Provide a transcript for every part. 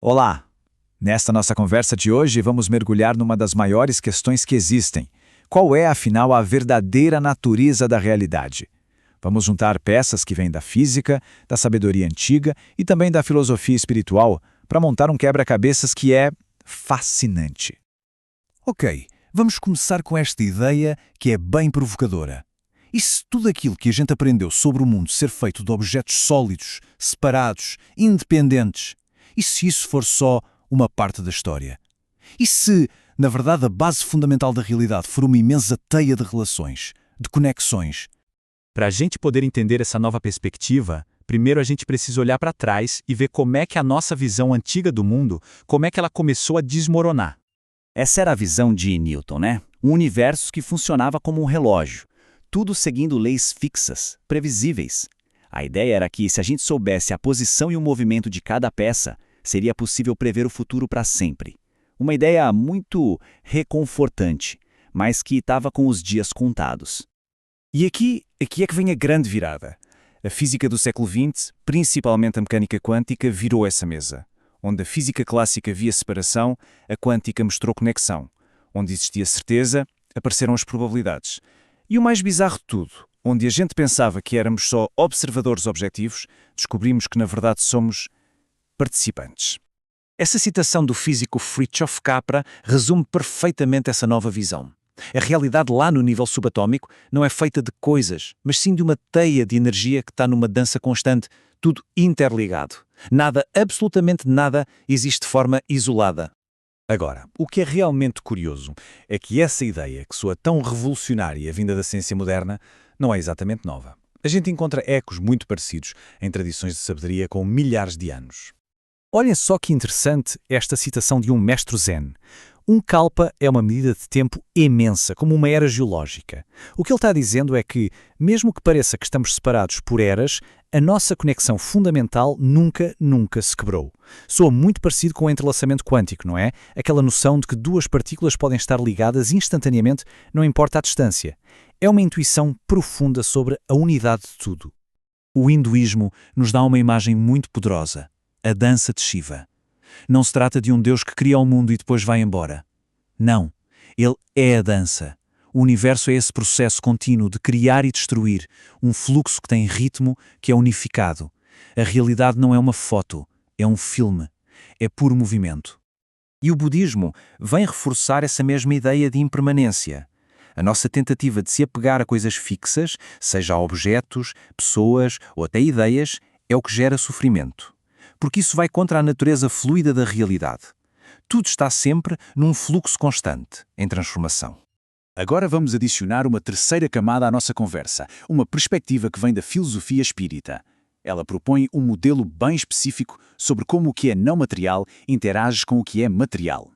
Olá! Nesta nossa conversa de hoje, vamos mergulhar numa das maiores questões que existem. Qual é, afinal, a verdadeira natureza da realidade? Vamos juntar peças que vêm da física, da sabedoria antiga e também da filosofia espiritual para montar um quebra-cabeças que é fascinante. Ok, vamos começar com esta ideia que é bem provocadora. E se tudo aquilo que a gente aprendeu sobre o mundo ser feito de objetos sólidos, separados, independentes, e se isso for só uma parte da história? E se, na verdade, a base fundamental da realidade for uma imensa teia de relações, de conexões? Para a gente poder entender essa nova perspectiva, primeiro a gente precisa olhar para trás e ver como é que a nossa visão antiga do mundo, como é que ela começou a desmoronar. Essa era a visão de Newton, né? Um universo que funcionava como um relógio, tudo seguindo leis fixas, previsíveis. A ideia era que, se a gente soubesse a posição e o movimento de cada peça, seria possível prever o futuro para sempre. Uma ideia muito reconfortante, mas que estava com os dias contados. E aqui é que vem a grande virada. A física do século XX, principalmente a mecânica quântica, virou essa mesa. Onde a física clássica via separação, a quântica mostrou conexão. Onde existia certeza, apareceram as probabilidades. E o mais bizarro de tudo, onde a gente pensava que éramos só observadores objetivos, descobrimos que na verdade somos participantes. Essa citação do físico Fritjof Capra resume perfeitamente essa nova visão. A realidade lá no nível subatômico não é feita de coisas, mas sim de uma teia de energia que está numa dança constante, tudo interligado. Nada, absolutamente nada, existe de forma isolada. Agora, o que é realmente curioso é que essa ideia, que soa tão revolucionária vinda da ciência moderna, não é exatamente nova. A gente encontra ecos muito parecidos em tradições de sabedoria com milhares de anos. Olhem só que interessante esta citação de um mestre zen. Um kalpa é uma medida de tempo imensa, como uma era geológica. O que ele está dizendo é que, mesmo que pareça que estamos separados por eras, a nossa conexão fundamental nunca se quebrou. Soa muito parecido com o entrelaçamento quântico, não é? Aquela noção de que duas partículas podem estar ligadas instantaneamente, não importa a distância. É uma intuição profunda sobre a unidade de tudo. O hinduísmo nos dá uma imagem muito poderosa. A dança de Shiva. Não se trata de um Deus que cria o mundo e depois vai embora. Não. Ele é a dança. O universo é esse processo contínuo de criar e destruir, um fluxo que tem ritmo, que é unificado. A realidade não é uma foto, é um filme. É puro movimento. E o budismo vem reforçar essa mesma ideia de impermanência. A nossa tentativa de se apegar a coisas fixas, seja a objetos, pessoas ou até ideias, é o que gera sofrimento. Porque isso vai contra a natureza fluida da realidade. Tudo está sempre num fluxo constante, em transformação. Agora vamos adicionar uma terceira camada à nossa conversa, uma perspectiva que vem da filosofia espírita. Ela propõe um modelo bem específico sobre como o que é não material interage com o que é material.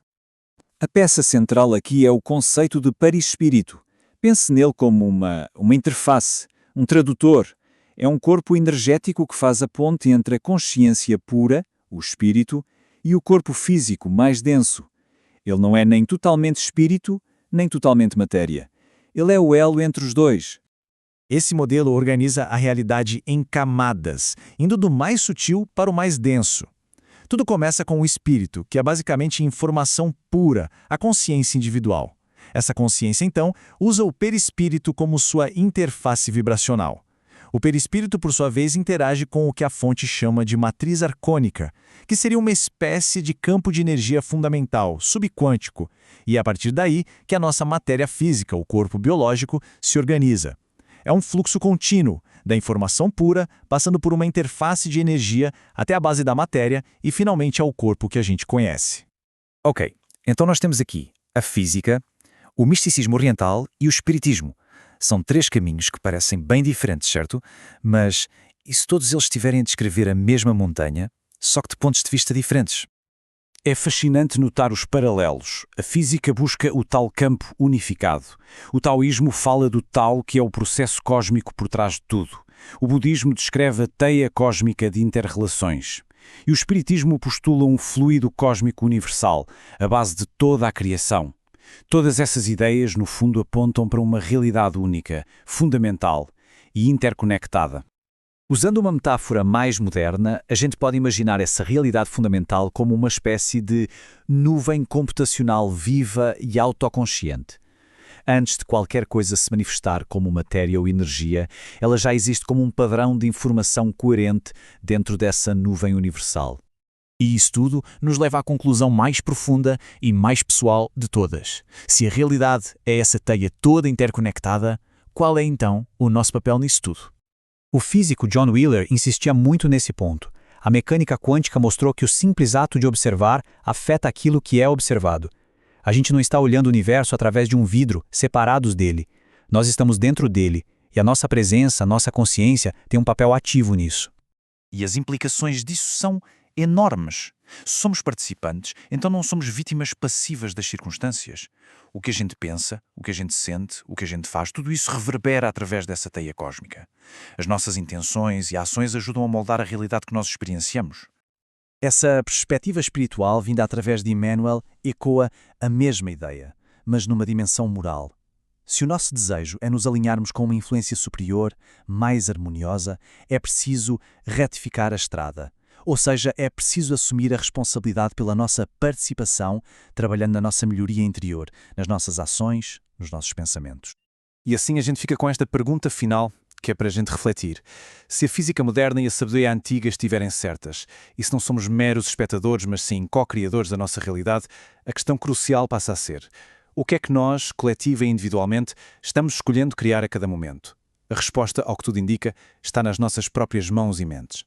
A peça central aqui é o conceito de perispírito. Pense nele como uma interface, um tradutor. É um corpo energético que faz a ponte entre a consciência pura, o espírito, e o corpo físico mais denso. Ele não é nem totalmente espírito, nem totalmente matéria. Ele é o elo entre os dois. Esse modelo organiza a realidade em camadas, indo do mais sutil para o mais denso. Tudo começa com o espírito, que é basicamente informação pura, a consciência individual. Essa consciência, então, usa o perispírito como sua interface vibracional. O perispírito, por sua vez, interage com o que a fonte chama de matriz arcônica, que seria uma espécie de campo de energia fundamental, subquântico, e é a partir daí que a nossa matéria física, o corpo biológico, se organiza. É um fluxo contínuo, da informação pura, passando por uma interface de energia até a base da matéria e finalmente ao corpo que a gente conhece. Ok, então nós temos aqui a física, o misticismo oriental e o espiritismo. São três caminhos que parecem bem diferentes, certo? Mas e se todos eles estiverem a descrever a mesma montanha, só que de pontos de vista diferentes? É fascinante notar os paralelos. A física busca o tal campo unificado. O taoísmo fala do Tao, que é o processo cósmico por trás de tudo. O budismo descreve a teia cósmica de interrelações. E o espiritismo postula um fluido cósmico universal, a base de toda a criação. Todas essas ideias, no fundo, apontam para uma realidade única, fundamental e interconectada. Usando uma metáfora mais moderna, a gente pode imaginar essa realidade fundamental como uma espécie de nuvem computacional viva e autoconsciente. Antes de qualquer coisa se manifestar como matéria ou energia, ela já existe como um padrão de informação coerente dentro dessa nuvem universal. E isso tudo nos leva à conclusão mais profunda e mais pessoal de todas. Se a realidade é essa teia toda interconectada, qual é então o nosso papel nisso tudo? O físico John Wheeler insistia muito nesse ponto. A mecânica quântica mostrou que o simples ato de observar afeta aquilo que é observado. A gente não está olhando o universo através de um vidro, separados dele. Nós estamos dentro dele, e a nossa presença, a nossa consciência, tem um papel ativo nisso. E as implicações disso são enormes. Somos participantes, então não somos vítimas passivas das circunstâncias. O que a gente pensa, o que a gente sente, o que a gente faz, tudo isso reverbera através dessa teia cósmica. As nossas intenções e ações ajudam a moldar a realidade que nós experienciamos. Essa perspectiva espiritual vinda através de Emmanuel ecoa a mesma ideia, mas numa dimensão moral. Se o nosso desejo é nos alinharmos com uma influência superior, mais harmoniosa, é preciso retificar a estrada. Ou seja, é preciso assumir a responsabilidade pela nossa participação, trabalhando na nossa melhoria interior, nas nossas ações, nos nossos pensamentos. E assim a gente fica com esta pergunta final, que é para a gente refletir. Se a física moderna e a sabedoria antiga estiverem certas, e se não somos meros espectadores, mas sim co-criadores da nossa realidade, a questão crucial passa a ser: o que é que nós, coletiva e individualmente, estamos escolhendo criar a cada momento? A resposta, ao que tudo indica, está nas nossas próprias mãos e mentes.